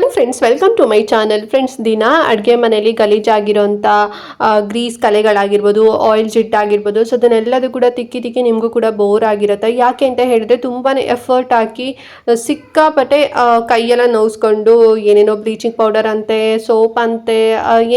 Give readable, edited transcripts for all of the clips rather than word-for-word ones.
Hello friends, welcome to my channel. Friends, ದಿನ ಅಡುಗೆ ಮನೆಯಲ್ಲಿ ಗಲೀಜಾಗಿರೋಂಥ ಗ್ರೀಸ್ ಕಲೆಗಳಾಗಿರ್ಬೋದು, ಆಯಿಲ್ ಜಿಡ್ಡಾಗಿರ್ಬೋದು, ಸೊ ಅದನ್ನೆಲ್ಲದೂ ಕೂಡ ತಿಕ್ಕಿ ತಿಕ್ಕಿ ನಿಮಗೂ ಕೂಡ ಬೋರ್ ಆಗಿರುತ್ತೆ. ಯಾಕೆ ಅಂತ ಹೇಳಿದ್ರೆ ತುಂಬಾ ಎಫರ್ಟ್ ಹಾಕಿ ಸಿಕ್ಕಾಪಟ್ಟೆ ಕೈಯೆಲ್ಲ ನೋವಿಸ್ಕೊಂಡು ಏನೇನೋ ಬ್ಲೀಚಿಂಗ್ ಪೌಡರ್ ಅಂತೆ, ಸೋಪ್ ಅಂತೆ,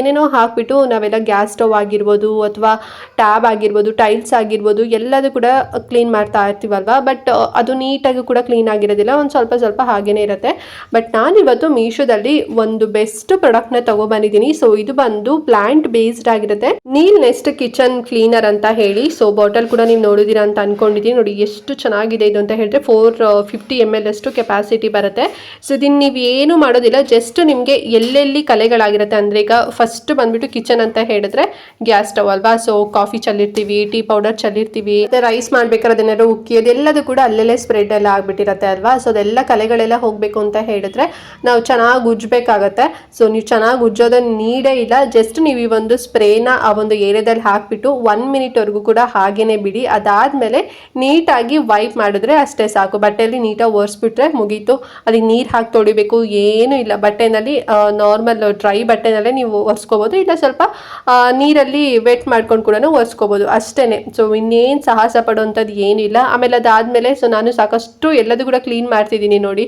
ಏನೇನೋ ಹಾಕ್ಬಿಟ್ಟು ನಾವೆಲ್ಲ ಗ್ಯಾಸ್ ಸ್ಟವ್ ಆಗಿರ್ಬೋದು ಅಥವಾ ಟ್ಯಾಬ್ ಆಗಿರ್ಬೋದು, ಟೈಲ್ಸ್ ಆಗಿರ್ಬೋದು, ಎಲ್ಲದೂ ಕೂಡ ಕ್ಲೀನ್ ಮಾಡ್ತಾ ಇರ್ತೀವಲ್ವ. ಬಟ್ ಅದು ನೀಟಾಗಿ ಕೂಡ ಕ್ಲೀನ್ ಆಗಿರೋದಿಲ್ಲ, ಒಂದು ಸ್ವಲ್ಪ ಸ್ವಲ್ಪ ಹಾಗೇನೇ ಇರುತ್ತೆ. ಬಟ್ ನಾನಿವತ್ತು ಮೀಶೋದಲ್ಲಿ ಒಂದು ಬೆಸ್ಟ್ ಪ್ರಾಡಕ್ಟ್ನ ತಗೊಬಂದಿದ್ದೀನಿ. ಸೊ ಇದು ಬಂದು ಪ್ಲಾಂಟ್ ಬೇಸ್ಡ್ ಆಗಿರುತ್ತೆ, ನೀಲ್ ನೆಸ್ಟ್ ಕಿಚನ್ ಕ್ಲೀನರ್ ಅಂತ ಹೇಳಿ. ಸೊ ಬಾಟಲ್ ಕೂಡ ನೀವು ನೋಡಿದೀರಾ ಅಂತ ಅನ್ಕೊಂಡಿದ್ದೀನಿ. ನೋಡಿ ಎಷ್ಟು ಚೆನ್ನಾಗಿದೆ ಇದು ಅಂತ ಹೇಳಿದ್ರೆ 450 ml ಅಷ್ಟು ಕೆಪಾಸಿಟಿ ಬರುತ್ತೆ. ಸೊ ಇದನ್ನ ನೀವು ಏನು ಮಾಡೋದಿಲ್ಲ, ಜಸ್ಟ್ ನಿಮಗೆ ಎಲ್ಲೆಲ್ಲಿ ಕಲೆಗಳಾಗಿರುತ್ತೆ ಅಂದ್ರೆ, ಈಗ ಫಸ್ಟ್ ಬಂದ್ಬಿಟ್ಟು ಕಿಚನ್ ಅಂತ ಹೇಳಿದ್ರೆ ಗ್ಯಾಸ್ ಸ್ಟವ್ ಅಲ್ವಾ. ಸೊ ಕಾಫಿ ಚಲ್ಲಿರ್ತೀವಿ, ಟೀ ಪೌಡರ್ ಚಲ್ಲಿರ್ತೀವಿ, ಮತ್ತೆ ರೈಸ್ ಮಾಡ್ಬೇಕಾದ್ರೆ ಅದನ್ನೆಲ್ಲ ಉಕ್ಕಿ ಅದೆಲ್ಲದೂ ಕೂಡ ಅಲ್ಲೆಲ್ಲೇ ಸ್ಪ್ರೆಡ್ ಎಲ್ಲ ಆಗ್ಬಿಟ್ಟಿರತ್ತೆ ಅಲ್ವಾ. ಸೊ ಅದೆಲ್ಲ ಕಲೆಗಳೆಲ್ಲ ಹೋಗ್ಬೇಕು ಅಂತ ಹೇಳಿದ್ರೆ ನಾವು ಚೆನ್ನಾಗಿ ಉಜ್ಜಬೇಕಾಗತ್ತೆ. ಸೊ ನೀವು ಚೆನ್ನಾಗಿ ಉಜ್ಜೋದನ್ನ ನೀಡೇ ಇಲ್ಲ, ಜಸ್ಟ್ ನೀವು ಈ ಒಂದು ಸ್ಪ್ರೇನ ಆ ಒಂದು ಏರಿಯಾದಲ್ಲಿ ಹಾಕ್ಬಿಟ್ಟು 1 minute ವರೆಗೂ ಕೂಡ ಹಾಗೇನೆ ಬಿಡಿ. ಅದಾದ್ಮೇಲೆ ನೀಟಾಗಿ ವೈಪ್ ಮಾಡಿದ್ರೆ ಅಷ್ಟೇ ಸಾಕು. ಬಟ್ಟೆಯಲ್ಲಿ ನೀಟಾಗಿ ಒರೆಸ್ಬಿಟ್ರೆ ಮುಗೀತು. ಅದಕ್ಕೆ ನೀರು ಹಾಕಿ ತೊಳಿಬೇಕು ಏನು ಇಲ್ಲ. ಬಟ್ಟೆನಲ್ಲಿ ನಾರ್ಮಲ್ ಡ್ರೈ ಬಟ್ಟೆನಲ್ಲೇ ನೀವು ಒರೆಸ್ಕೋಬೋದು, ಇಲ್ಲ ಸ್ವಲ್ಪ ನೀರಲ್ಲಿ ವೆಟ್ ಮಾಡ್ಕೊಂಡು ಕೂಡ ಒರೆಸ್ಕೋಬೋದು ಅಷ್ಟೇನೆ. ಸೊ ಇನ್ನೇನು ಸಾಹಸ ಪಡುವಂಥದ್ದು ಏನಿಲ್ಲ. ಆಮೇಲೆ ಅದಾದ್ಮೇಲೆ ಸೊ ನಾನು ಸಾಕಷ್ಟು ಎಲ್ಲದೂ ಕೂಡ ಕ್ಲೀನ್ ಮಾಡ್ತಿದ್ದೀನಿ ನೋಡಿ.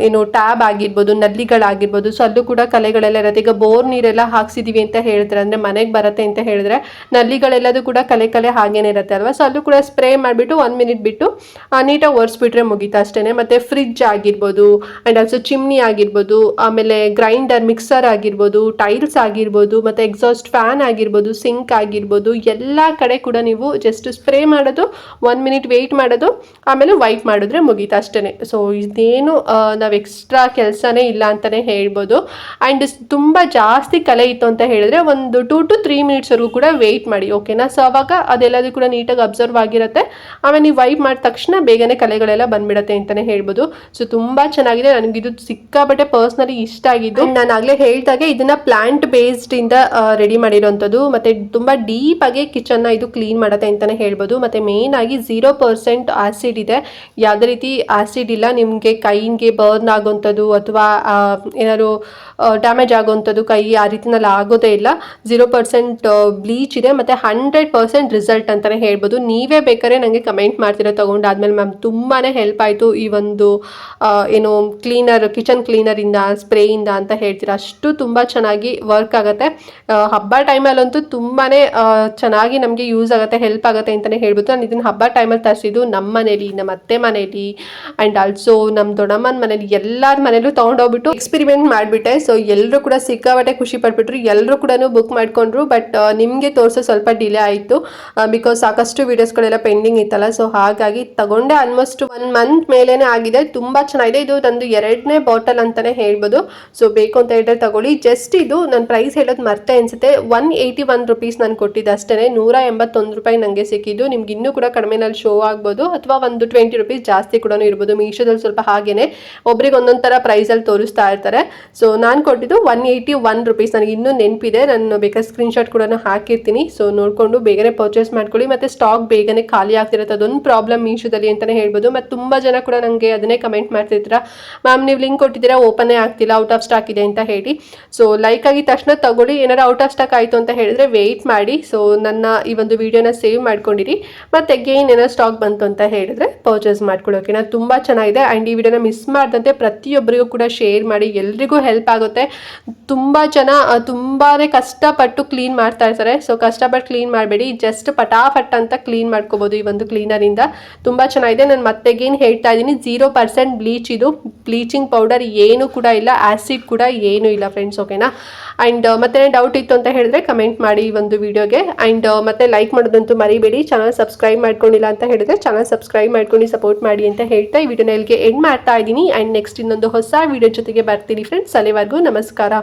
ಏನು ಟ್ಯಾಬ್ ಆಗಿರ್ಬೋದು, ನಲ್ಲಿಗಳಾಗಿರ್ಬೋದು, ಸೊ ಅಲ್ಲೂ ಕೂಡ ಕಲೆಗಳೆಲ್ಲ ಇರುತ್ತೆ. ಈಗ ಬೋರ್ ನೀರೆಲ್ಲ ಹಾಕ್ಸಿದೀವಿ ಅಂತ ಹೇಳಿದ್ರೆ, ಅಂದ್ರೆ ಮನೆಗೆ ಬರುತ್ತೆ ಅಂತ ಹೇಳಿದ್ರೆ ನಲ್ಲಿಗಳೆಲ್ಲದೂ ಕೂಡ ಕಲೆ ಹಾಗೇನೆ ಇರುತ್ತೆ ಅಲ್ವಾ. ಸೊ ಅಲ್ಲೂ ಕೂಡ ಸ್ಪ್ರೇ ಮಾಡಿಬಿಟ್ಟು 1 minute ಬಿಟ್ಟು ನೀಟಾಗಿ ಒರೆಸ್ಬಿಟ್ರೆ ಮುಗೀತು ಅಷ್ಟೇನೆ. ಮತ್ತೆ ಫ್ರಿಡ್ಜ್ ಆಗಿರ್ಬೋದು, ಅಂಡ್ ಆಲ್ಸೋ ಚಿಮ್ನಿ ಆಗಿರ್ಬೋದು, ಆಮೇಲೆ ಗ್ರೈಂಡರ್, ಮಿಕ್ಸರ್ ಆಗಿರ್ಬೋದು, ಟೈಲ್ಸ್ ಆಗಿರ್ಬೋದು, ಮತ್ತೆ ಎಕ್ಸಾಸ್ಟ್ ಫ್ಯಾನ್ ಆಗಿರ್ಬೋದು, ಸಿಂಕ್ ಆಗಿರ್ಬೋದು, ಎಲ್ಲ ಕಡೆ ಕೂಡ ನೀವು ಜಸ್ಟ್ ಸ್ಪ್ರೇ ಮಾಡೋದು, 1 minute ವೆಯ್ಟ್ ಮಾಡೋದು, ಆಮೇಲೆ ವೈಪ್ ಮಾಡಿದ್ರೆ ಮುಗೀತು ಅಷ್ಟೇನೆ. ಸೊ ಇದೇನು ನಾವು ಎಕ್ಸ್ಟ್ರಾ ಕೆಲಸನೇ ಇಲ್ಲ ಅಂತಾನೆ ಹೇಳ್ಬೋದು. ಆ್ಯಂಡ್ ತುಂಬ ಜಾಸ್ತಿ ಕಲೆ ಇತ್ತು ಅಂತ ಹೇಳಿದ್ರೆ ಒಂದು 2 to 3 minutes ವರೆಗೂ ಕೂಡ ವೆಯ್ಟ್ ಮಾಡಿ, ಓಕೆನಾ. ಸೊ ಅವಾಗ ಅದೆಲ್ಲದೂ ಕೂಡ ನೀಟಾಗಿ ಅಬ್ಸರ್ವ್ ಆಗಿರುತ್ತೆ. ಆಮೇಲೆ ನೀವು ವೈಪ್ ಮಾಡಿದ ತಕ್ಷಣ ಬೇಗನೆ ಕಲೆಗಳೆಲ್ಲ ಬಂದ್ಬಿಡುತ್ತೆ ಅಂತಾನೆ ಹೇಳ್ಬೋದು. ಸೊ ತುಂಬ ಚೆನ್ನಾಗಿದೆ, ನನಗಿದು ಸಿಕ್ಕಾಪಟ್ಟೆ ಪರ್ಸ್ನಲಿ ಇಷ್ಟ ಆಗಿದ್ದು. ನಾನು ಆಗಲೇ ಹೇಳ್ದಾಗೆ ಇದನ್ನ ಪ್ಲಾಂಟ್ ಬೇಸ್ಡ್ ಇಂದ ರೆಡಿ ಮಾಡಿರೋಂಥದ್ದು, ಮತ್ತೆ ತುಂಬ ಡೀಪ್ ಆಗಿ ಕಿಚನ್ನ ಇದು ಕ್ಲೀನ್ ಮಾಡುತ್ತೆ ಅಂತಾನೆ ಹೇಳ್ಬೋದು. ಮತ್ತೆ ಮೇನ್ ಆಗಿ 0% ಆಸಿಡ್ ಇದೆ, ಯಾವುದೇ ರೀತಿ ಆಸಿಡ್ ಇಲ್ಲ. ನಿಮಗೆ ಕೈಗೆ ಬರ್ನ್ ಆಗೋಂಥದ್ದು ಅಥವಾ ಏನಾದ್ರು ಡ್ಯಾಮೇಜ್ ಆಗೋವಂಥದ್ದು ಕೈ ಆ ರೀತಿನಲ್ಲಿ ಆಗೋದೇ ಇಲ್ಲ. 0% ಬ್ಲೀಚ್ ಇದೆ, ಮತ್ತು 100% ರಿಸಲ್ಟ್ ಅಂತಲೇ ಹೇಳ್ಬೋದು. ನೀವೇ ಬೇಕಾದ್ರೆ ನನಗೆ ಕಮೆಂಟ್ ಮಾಡ್ತೀರಾ ತೊಗೊಂಡಾದ್ಮೇಲೆ, ಮ್ಯಾಮ್ ತುಂಬಾ ಹೆಲ್ಪ್ ಆಯಿತು ಈ ಒಂದು ಏನು ಕ್ಲೀನರ್, ಕಿಚನ್ ಕ್ಲೀನರಿಂದ, ಸ್ಪ್ರೇಯಿಂದ ಅಂತ ಹೇಳ್ತೀರಾ. ಅಷ್ಟು ತುಂಬ ಚೆನ್ನಾಗಿ ವರ್ಕ್ ಆಗುತ್ತೆ. ಹಬ್ಬ ಟೈಮಲ್ಲಂತೂ ತುಂಬಾ ಚೆನ್ನಾಗಿ ನಮಗೆ ಯೂಸ್ ಆಗುತ್ತೆ, ಹೆಲ್ಪ್ ಆಗುತ್ತೆ ಅಂತಲೇ ಹೇಳ್ಬೋದು. ನಾನು ಇದನ್ನು ಹಬ್ಬ ಟೈಮಲ್ಲಿ ತರಿಸಿದ್ದು ನಮ್ಮ ಮನೇಲಿ, ನಮ್ಮ ಅತ್ತೆ ಮನೇಲಿ, ಆ್ಯಂಡ್ ಆಲ್ಸೋ ನಮ್ಮ ದೊಡ್ಡಮ್ಮನ ಮನೇಲಿ, ಎಲ್ಲರ ಮನೇಲೂ ತೊಗೊಂಡೋಗ್ಬಿಟ್ಟು ಎಕ್ಸ್ಪೆರಿಮೆಂಟ್ ಮಾಡಿಬಿಟ್ಟೆ. ಸೊ ಎಲ್ಲರೂ ಕೂಡ ಸಿಕ್ಕಾಪಟ್ಟೆ ಖುಷಿ ಪಟ್ಬಿಟ್ರು, ಎಲ್ಲರೂ ಕೂಡ ಬುಕ್ ಮಾಡ್ಕೊಂಡ್ರು. ಬಟ್ ನಿಮಗೆ ತೋರಿಸೋ ಸ್ವಲ್ಪ ಡಿಲೇ ಆಯಿತು, ಬಿಕಾಸ್ ಸಾಕಷ್ಟು ವೀಡಿಯೋಸ್ಗಳೆಲ್ಲ ಪೆಂಡಿಂಗ್ ಇತ್ತಲ್ಲ. ಸೊ ಹಾಗಾಗಿ ತಗೊಂಡೆ ಆಲ್ಮೋಸ್ಟ್ 1 month ಮೇಲೇ ಆಗಿದೆ. ತುಂಬ ಚೆನ್ನಾಗಿದೆ. ಇದು ನಂದು 2ನೇ ಬಾಟಲ್ ಅಂತಲೇ ಹೇಳ್ಬೋದು. ಸೊ ಬೇಕು ಅಂತ ಹೇಳಿದ್ರೆ ತಗೊಳ್ಳಿ. ಜಸ್ಟ್ ಇದು ನನ್ನ ಪ್ರೈಸ್ ಹೇಳೋದು ಮರ್ತೆ ಅನಿಸುತ್ತೆ, 181 rupees ನಾನು ಕೊಟ್ಟಿದ್ದೆ ಅಷ್ಟೇ. 181 ರೂಪಾಯಿ ನನಗೆ ಸಿಕ್ಕಿದ್ದು. ನಿಮ್ಗೆ ಇನ್ನೂ ಕೂಡ ಕಡಿಮೆನಲ್ಲಿ ಶೋ ಆಗ್ಬೋದು, ಅಥವಾ ಒಂದು 20 rupees ಜಾಸ್ತಿ ಕೂಡ ಇರ್ಬೋದು. ಮೀಶೋದಲ್ಲಿ ಸ್ವಲ್ಪ ಹಾಗೇನೆ ಒಬ್ರಿಗೆ ಒಂದೊಂದು ಥರ ಪ್ರೈಸಲ್ಲಿ ತೋರಿಸ್ತಾ ಇರ್ತಾರೆ. ಸೊ ನಾನು ಕೊಟ್ಟಿದ್ದು 181 rupees. ನನಗೆ ಇನ್ನೂ ನೆನಪಿದೆ, ನಾನು ಬೇಕಾದ್ರೆ ಸ್ಕ್ರೀನ್ಶಾಟ್ ಕೂಡ ಹಾಕಿರ್ತೀನಿ. ಸೊ ನೋಡಿಕೊಂಡು ಬೇಗನೆ ಪರ್ಚೇಸ್ ಮಾಡ್ಕೊಳ್ಳಿ. ಮತ್ತು ಸ್ಟಾಕ್ ಬೇಗನೆ ಖಾಲಿ ಆಗ್ತಿರುತ್ತೆ, ಅದೊಂದು ಪ್ರಾಬ್ಲಮ್ ಮೀಶೋದಲ್ಲಿ ಅಂತಲೇ ಹೇಳ್ಬೋದು. ಮತ್ತು ತುಂಬ ಜನ ಕೂಡ ನನಗೆ ಅದನ್ನೇ ಕಮೆಂಟ್ ಮಾಡ್ತಿರ್ತೀರಾ, ಮ್ಯಾಮ್ ನೀವು ಲಿಂಕ್ ಕೊಟ್ಟಿದ್ದೀರಾ ಓಪನ್ನೇ ಆಗ್ತಿಲ್ಲ, ಔಟ್ ಆಫ್ ಸ್ಟಾಕ್ ಇದೆ ಅಂತ ಹೇಳಿ. ಸೊ ಲೈಕ್ ಆಗಿದ ತಕ್ಷಣ ತಗೊಳ್ಳಿ. ಏನಾರು ಔಟ್ ಆಫ್ ಸ್ಟಾಕ್ ಆಯಿತು ಅಂತ ಹೇಳಿದ್ರೆ ವೆಯ್ಟ್ ಮಾಡಿ. ಸೊ ನನ್ನ ಈ ಒಂದು ವಿಡಿಯೋನ ಸೇವ್ ಮಾಡ್ಕೊಂಡಿರಿ, ಮತ್ತು ಅಗೇನ್ ಏನಾರು ಸ್ಟಾಕ್ ಬಂತು ಅಂತ ಹೇಳಿದ್ರೆ ಪರ್ಚೇಸ್ ಮಾಡ್ಕೊಳ್ಳೋಕೆ. ನಾನು ತುಂಬ ಚೆನ್ನಾಗಿದೆ. ಆ್ಯಂಡ್ ಈ ವಿಡಿಯೋನ ಮಿಸ್ ಮಾಡ್ದಂತೆ ಪ್ರತಿಯೊಬ್ಬರಿಗೂ ಕೂಡ ಶೇರ್ ಮಾಡಿ, ಎಲ್ರಿಗೂ ಹೆಲ್ಪ್ ಆಗುತ್ತೆ. ತುಂಬ ಜನ ತುಂಬಾ ಕಷ್ಟಪಟ್ಟು ಕ್ಲೀನ್ ಮಾಡ್ತಾ ಇರ್ತಾರೆ. ಸೊ ಕಷ್ಟಪಟ್ಟು ಕ್ಲೀನ್ ಮಾಡಬೇಡಿ, ಜಸ್ಟ್ ಪಟಾಫಟ್ ಅಂತ ಕ್ಲೀನ್ ಮಾಡ್ಕೋಬೋದು ಈ ಒಂದು ಕ್ಲೀನರಿಂದ. ತುಂಬ ಚೆನ್ನಾಗಿದೆ. ನಾನು ಮತ್ತೆಗೇನು ಹೇಳ್ತಾ ಇದ್ದೀನಿ, 0% ಬ್ಲೀಚ್, ಇದು ಬ್ಲೀಚಿಂಗ್ ಪೌಡರ್ ಏನೂ ಕೂಡ ಇಲ್ಲ, ಆ್ಯಸಿಡ್ ಕೂಡ ಏನೂ ಇಲ್ಲ ಫ್ರೆಂಡ್ಸ್, ಓಕೆನಾ. ಆ್ಯಂಡ್ ಮತ್ತೆ ಡೌಟ್ ಇತ್ತು ಅಂತ ಹೇಳಿದ್ರೆ ಕಮೆಂಟ್ ಮಾಡಿ ಈ ಒಂದು ವಿಡಿಯೋಗೆ. ಆ್ಯಂಡ್ ಮತ್ತೆ ಲೈಕ್ ಮಾಡೋದಂತೂ ಮರಿಬೇಡಿ. ಚಾನಲ್ ಸಬ್ಸ್ಕ್ರೈಬ್ ಮಾಡ್ಕೊಂಡಿಲ್ಲ ಅಂತ ಹೇಳಿದ್ರೆ ಚಾನಲ್ ಸಬ್ಸ್ಕ್ರೈಬ್ ಮಾಡ್ಕೊಂಡು ಸಪೋರ್ಟ್ ಮಾಡಿ ಅಂತ ಹೇಳ್ತಾ ಈ ವಿಡಿಯೋನ ಇಲ್ಲಿಗೆ ಎಂಡ್ ಮಾಡ್ತಾ ಇದ್ದೀನಿ. ಆ್ಯಂಡ್ ನೆಕ್ಸ್ಟ್ ಇನ್ನೊಂದು ಹೊಸ ವಿಡಿಯೋ ಜೊತೆಗೆ ಬರ್ತೀನಿ ಫ್ರೆಂಡ್ಸ್. ಅಲ್ಲಿವರೆಗೂ ನಮಸ್ಕಾರ.